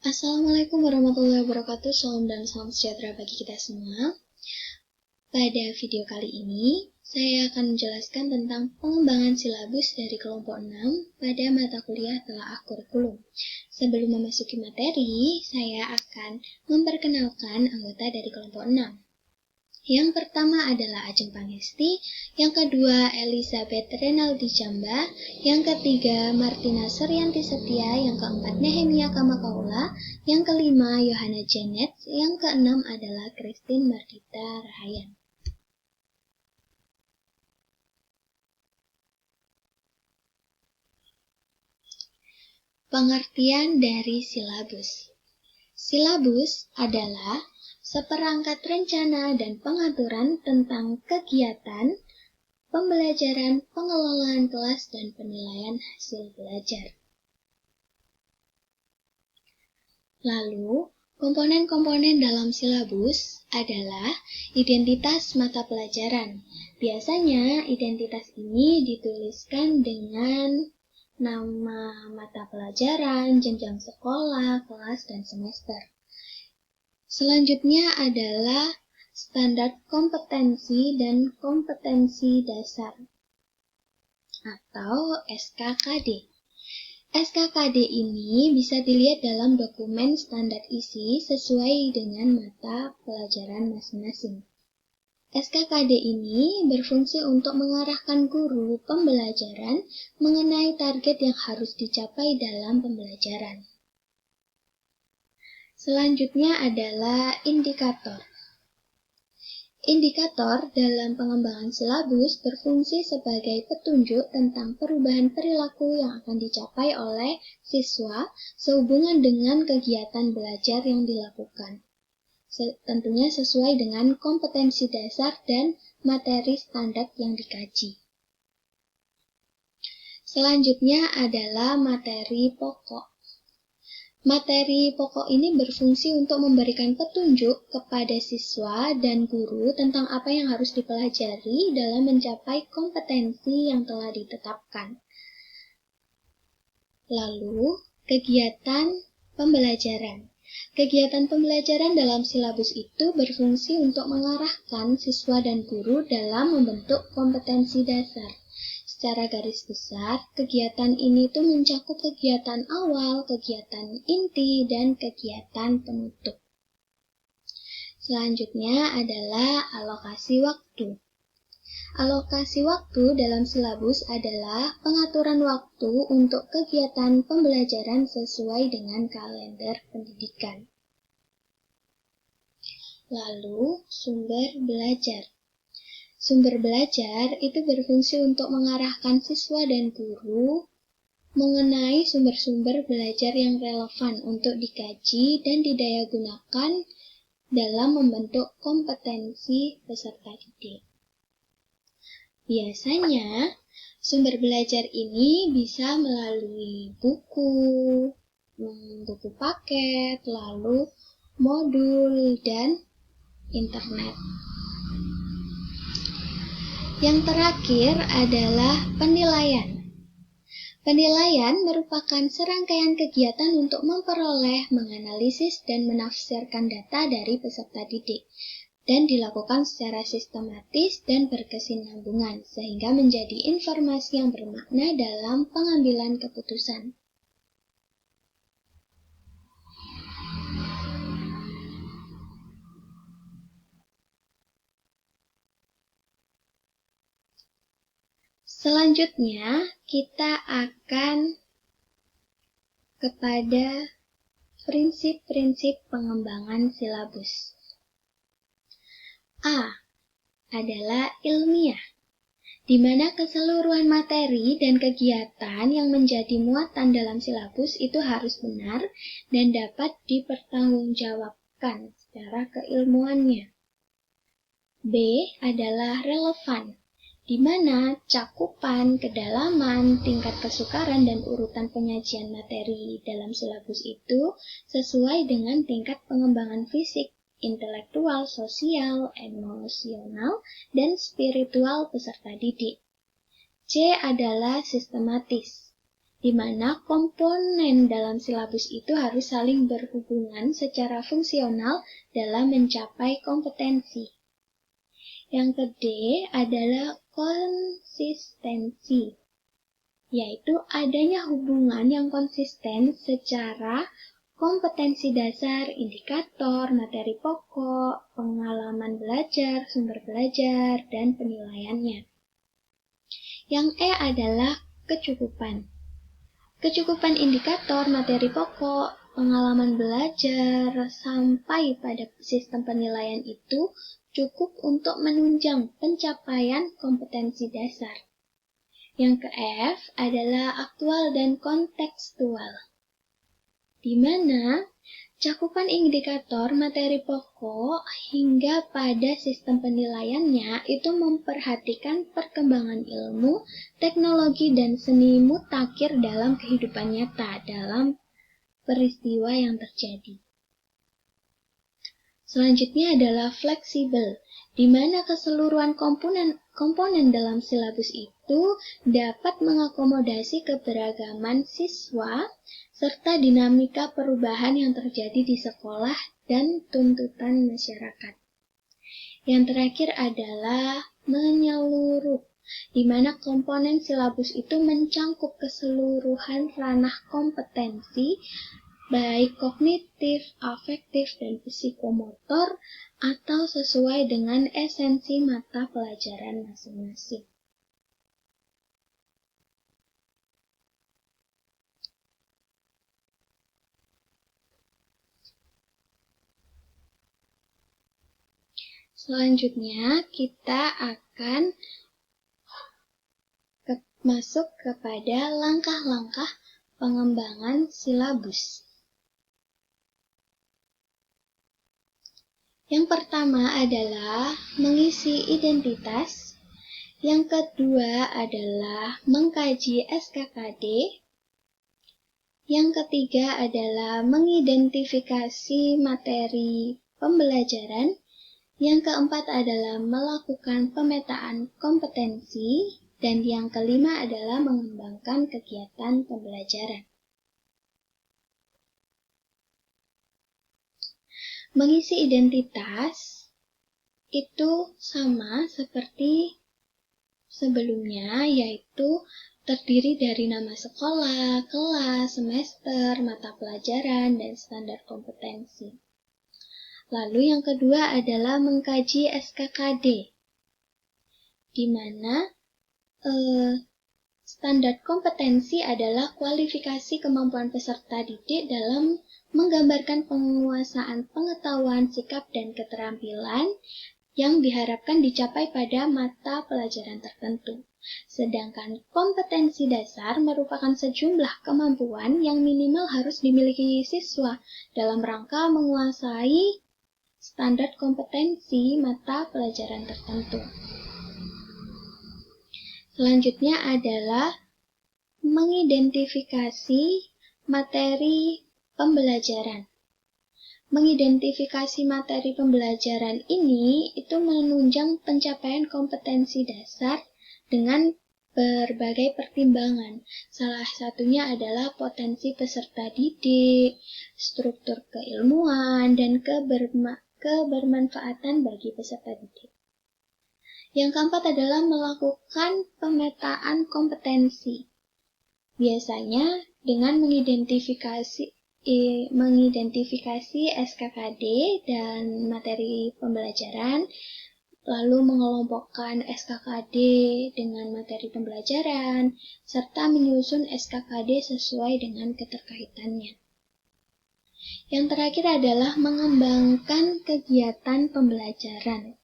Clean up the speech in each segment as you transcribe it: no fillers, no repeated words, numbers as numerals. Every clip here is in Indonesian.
Assalamualaikum warahmatullahi wabarakatuh. Salam dan salam sejahtera bagi kita semua. Pada video kali ini, saya akan menjelaskan tentang pengembangan silabus dari kelompok 6 pada mata kuliah telaah kurikulum. Sebelum memasuki materi, saya akan memperkenalkan anggota dari kelompok 6. Yang pertama adalah Ajeng Pangesti, yang kedua Elizabeth Renaldi Jamba, yang ketiga Martina Suryanti Setia, yang keempat Nehemia Kamakaula, yang kelima Yohana Janet, yang keenam adalah Christine Mardita Rahayan. Pengertian dari silabus. Silabus adalah seperangkat rencana dan pengaturan tentang kegiatan, pembelajaran, pengelolaan kelas, dan penilaian hasil belajar. Lalu, komponen-komponen dalam silabus adalah identitas mata pelajaran. Biasanya, identitas ini dituliskan dengan nama mata pelajaran, jenjang sekolah, kelas, dan semester. Selanjutnya adalah standar kompetensi dan kompetensi dasar atau SKKD. SKKD ini bisa dilihat dalam dokumen standar isi sesuai dengan mata pelajaran masing-masing. SKKD ini berfungsi untuk mengarahkan guru pembelajaran mengenai target yang harus dicapai dalam pembelajaran. Selanjutnya adalah indikator. Indikator dalam pengembangan silabus berfungsi sebagai petunjuk tentang perubahan perilaku yang akan dicapai oleh siswa sehubungan dengan kegiatan belajar yang dilakukan. Tentunya sesuai dengan kompetensi dasar dan materi standar yang dikaji. Selanjutnya adalah materi pokok. Materi pokok ini berfungsi untuk memberikan petunjuk kepada siswa dan guru tentang apa yang harus dipelajari dalam mencapai kompetensi yang telah ditetapkan. Lalu, kegiatan pembelajaran. Kegiatan pembelajaran dalam silabus itu berfungsi untuk mengarahkan siswa dan guru dalam membentuk kompetensi dasar. Secara garis besar, kegiatan ini tuh mencakup kegiatan awal, kegiatan inti, dan kegiatan penutup. Selanjutnya adalah alokasi waktu. Alokasi waktu dalam silabus adalah pengaturan waktu untuk kegiatan pembelajaran sesuai dengan kalender pendidikan. Lalu, sumber belajar. Sumber belajar itu berfungsi untuk mengarahkan siswa dan guru mengenai sumber-sumber belajar yang relevan untuk dikaji dan didayagunakan dalam membentuk kompetensi peserta didik. Biasanya, sumber belajar ini bisa melalui buku paket, lalu modul, dan internet. Yang terakhir adalah penilaian. Penilaian merupakan serangkaian kegiatan untuk memperoleh, menganalisis, dan menafsirkan data dari peserta didik, dan dilakukan secara sistematis dan berkesinambungan, sehingga menjadi informasi yang bermakna dalam pengambilan keputusan. Selanjutnya, kita akan kepada prinsip-prinsip pengembangan silabus. A. Adalah ilmiah, di mana keseluruhan materi dan kegiatan yang menjadi muatan dalam silabus itu harus benar dan dapat dipertanggungjawabkan secara keilmuannya. B. Adalah relevan, di mana cakupan, kedalaman, tingkat kesukaran, dan urutan penyajian materi dalam silabus itu sesuai dengan tingkat pengembangan fisik, intelektual, sosial, emosional, dan spiritual peserta didik. C adalah sistematis, di mana komponen dalam silabus itu harus saling berhubungan secara fungsional dalam mencapai kompetensi. Yang kedua adalah konsistensi, yaitu adanya hubungan yang konsisten secara kompetensi dasar, indikator, materi pokok, pengalaman belajar, sumber belajar, dan penilaiannya. Yang adalah kecukupan. Kecukupan indikator, materi pokok, pengalaman belajar, sampai pada sistem penilaian itu cukup untuk menunjang pencapaian kompetensi dasar. Yang ke-F adalah aktual dan kontekstual, di mana cakupan indikator materi pokok hingga pada sistem penilaiannya itu memperhatikan perkembangan ilmu, teknologi, dan seni mutakhir dalam kehidupan nyata dalam peristiwa yang terjadi. Selanjutnya adalah fleksibel, di mana keseluruhan komponen dalam silabus itu dapat mengakomodasi keberagaman siswa serta dinamika perubahan yang terjadi di sekolah dan tuntutan masyarakat. Yang terakhir adalah menyeluruh, di mana komponen silabus itu mencangkup keseluruhan ranah kompetensi baik kognitif, afektif, dan psikomotor, atau sesuai dengan esensi mata pelajaran masing-masing. Selanjutnya, kita akan masuk kepada langkah-langkah pengembangan silabus. Yang pertama adalah mengisi identitas. Yang kedua adalah mengkaji SKKD. Yang ketiga adalah mengidentifikasi materi pembelajaran. Yang keempat adalah melakukan pemetaan kompetensi. Dan yang kelima adalah mengembangkan kegiatan pembelajaran. Mengisi identitas itu sama seperti sebelumnya, yaitu terdiri dari nama sekolah, kelas, semester, mata pelajaran, dan standar kompetensi. Lalu yang kedua adalah mengkaji SKKD, di mana standar kompetensi adalah kualifikasi kemampuan peserta didik dalam menggambarkan penguasaan pengetahuan, sikap, dan keterampilan yang diharapkan dicapai pada mata pelajaran tertentu. Sedangkan kompetensi dasar merupakan sejumlah kemampuan yang minimal harus dimiliki siswa dalam rangka menguasai standar kompetensi mata pelajaran tertentu. Selanjutnya adalah mengidentifikasi materi pembelajaran. Mengidentifikasi materi pembelajaran ini itu menunjang pencapaian kompetensi dasar dengan berbagai pertimbangan. Salah satunya adalah potensi peserta didik, struktur keilmuan, dan kebermanfaatan bagi peserta didik. Yang keempat adalah melakukan pemetaan kompetensi. Biasanya dengan mengidentifikasi SKKD dan materi pembelajaran, lalu mengelompokkan SKKD dengan materi pembelajaran, serta menyusun SKKD sesuai dengan keterkaitannya. Yang terakhir adalah mengembangkan kegiatan pembelajaran.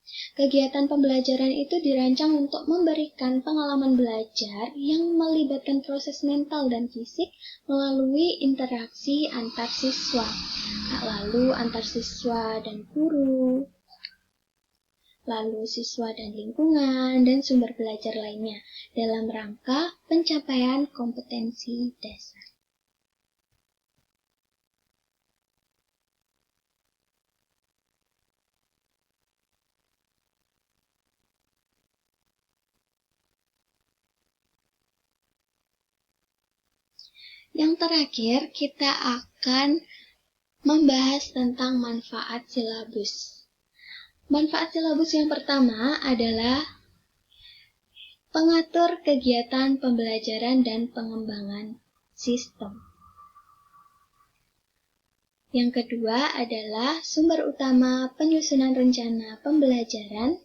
Kegiatan pembelajaran itu dirancang untuk memberikan pengalaman belajar yang melibatkan proses mental dan fisik melalui interaksi antar siswa, lalu antar siswa dan guru, lalu siswa dan lingkungan, dan sumber belajar lainnya dalam rangka pencapaian kompetensi dasar. Yang terakhir, kita akan membahas tentang manfaat silabus. Manfaat silabus yang pertama adalah pengatur kegiatan pembelajaran dan pengembangan sistem. Yang kedua adalah sumber utama penyusunan rencana pembelajaran.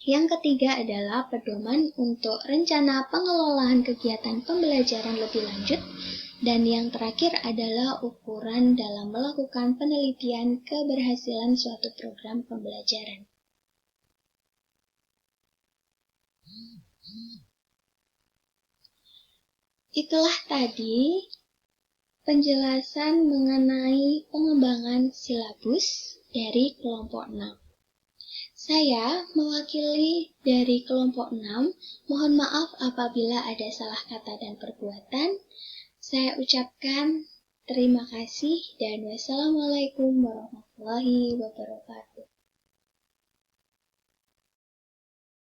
Yang ketiga adalah pedoman untuk rencana pengelolaan kegiatan pembelajaran lebih lanjut. Dan yang terakhir adalah ukuran dalam melakukan penelitian keberhasilan suatu program pembelajaran. Itulah tadi penjelasan mengenai pengembangan silabus dari kelompok 6. Saya mewakili dari kelompok 6, mohon maaf apabila ada salah kata dan perbuatan. Saya ucapkan terima kasih dan wassalamualaikum warahmatullahi wabarakatuh.